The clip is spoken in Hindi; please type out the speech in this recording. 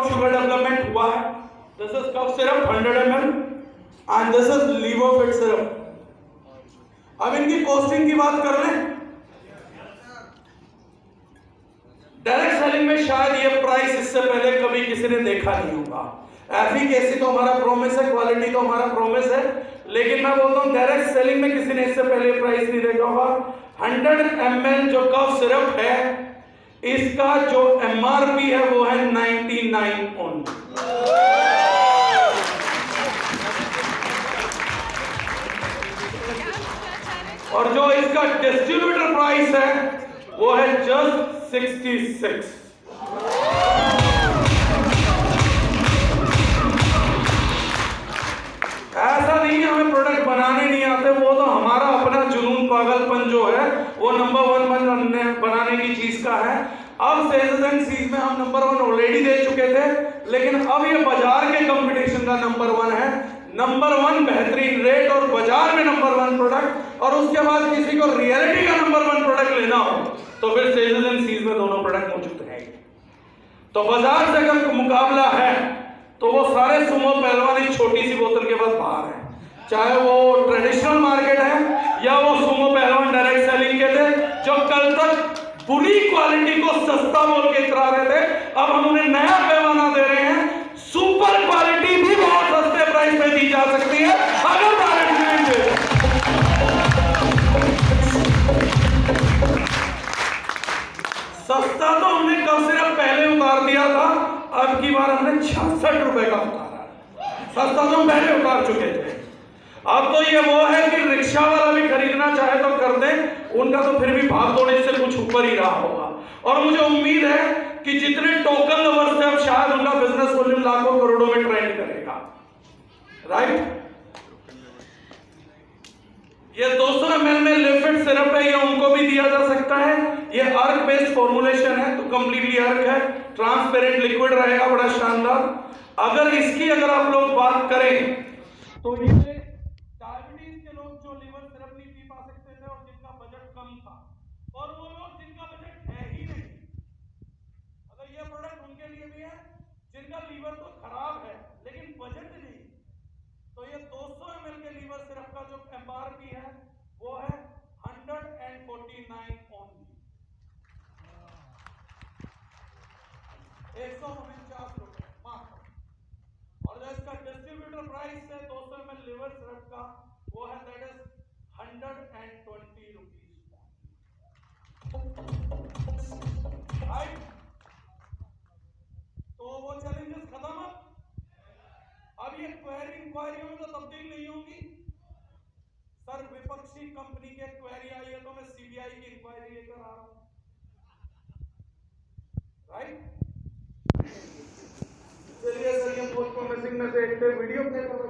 ऑफ शुगर डेवलपमेंट हुआ है। This is cough syrup 100 ml and this is Levofit syrup. अब इनकी कॉस्टिंग की बात कर लें। डायरेक्ट सेलिंग में शायद ये प्राइस इससे पहले कभी किसी ने देखा नहीं होगा। एफिकेसी तो हमारा प्रॉमिस है, क्वालिटी तो हमारा प्रॉमिस है, लेकिन मैं बोलता हूं डायरेक्ट सेलिंग में किसी ने इससे पहले प्राइस नहीं देखा होगा। 100 ml जो कफ सिरप है, इसका जो एमआरपी है वो है 99 ओनली। और जो इसका डिस्ट्रीब्यूटर प्राइस है वो है जस्ट 66। ऐसा नहीं है हमें प्रोडक्ट बनाने नहीं आते, वो तो हमारा अपना जुनून पागलपन जो है वो नंबर 1 बनाने की चीज का है। अब सेल्स एंड सीज में हम नंबर 1 ऑलरेडी दे चुके थे, लेकिन अब ये बाजार के कंपटीशन का नंबर 1 है। नंबर 1 बेहतरीन रेट और बाजार में नंबर 1 प्रोडक्ट, और उसके बाद किसी को रियलिटी का नंबर 1 प्रोडक्ट लेना हो तो फिर सेल्स एंड सीज में दोनों प्रोडक्ट मौजूद हैं। तो बाजार से अगर मुकाबला है तो वो सारे सुमो पहलवान एक छोटी सी बोतल के पास बाहर है, चाहे वो ट्रेडिशनल मार्केट है या वो सुमो पहलवान डायरेक्ट सेलिंग के थे जो कल तक बुरी क्वालिटी को सस्ता बोल के इतरा रहे थे। अब हम उन्हें नया पैमाना दे रहे हैं, सुपर क्वालिटी भी बहुत सस्ते प्राइस पे दी जा सकती है अगर डायरेक्ट सेलिंग दे। सस्ता तो हमने कब सिर्फ पहले उतार दिया था, अब की बार हमने 66 रुपए का उतारा। सस्ता तो हम पहले उतार चुके थे। अब तो ये वो है कि रिक्शा वाला भी खरीदना चाहे तो कर दे, उनका तो फिर भी भाग दौड़ इससे कुछ ऊपर ही रहा होगा। और मुझे उम्मीद है कि जितने टोकन लवर्स थे अब शायद उनका बिजनेस वॉल्यूम लाखों करोड़ों में ट्रेंड करेगा। राइट, ये 200 ml में लिक्विड सिरप है, ये उनको भी दिया जा सकता है। ये अर्क बेस्ड फॉर्मुलेशन है, तो कंप्लीटली अर्क है, ट्रांसपेरेंट लिक्विड रहेगा, बड़ा शानदार। अगर आप लोग बात करें तो ये डायबिटीज के लोग जो लिवर सिरप नहीं पी पा सकते थे और जिनका बजट कम था, और वो लोग जिनका बजट है ही नहीं, अगर ये प्रोडक्ट उनके लिए भी है जिनका लीवर तो खराब है लेकिन बजट नहीं, तो ये 200 ml के लीवर सिरप का जो एमआरपी है वो है 149 ओनली, 149 रुपए मात्र। और जो इसका डिस्ट्रीब्यूटर प्राइस है 200 ml लीवर सिरप का वो है दैट इज 120 रुपीज। राइट, तो वो चैलेंजेस खत्म। अब ये इंक्वायरियों में तो तब्दील नहीं होगी। सर विपक्षी कंपनी के क्वेरी आई है तो मैं सीबीआई की इंक्वायरी लेकर आ रहा हूं। राइट, चलिए सर, ये पोस्ट प्रोमिसिंग में से एक वीडियो प्ले कर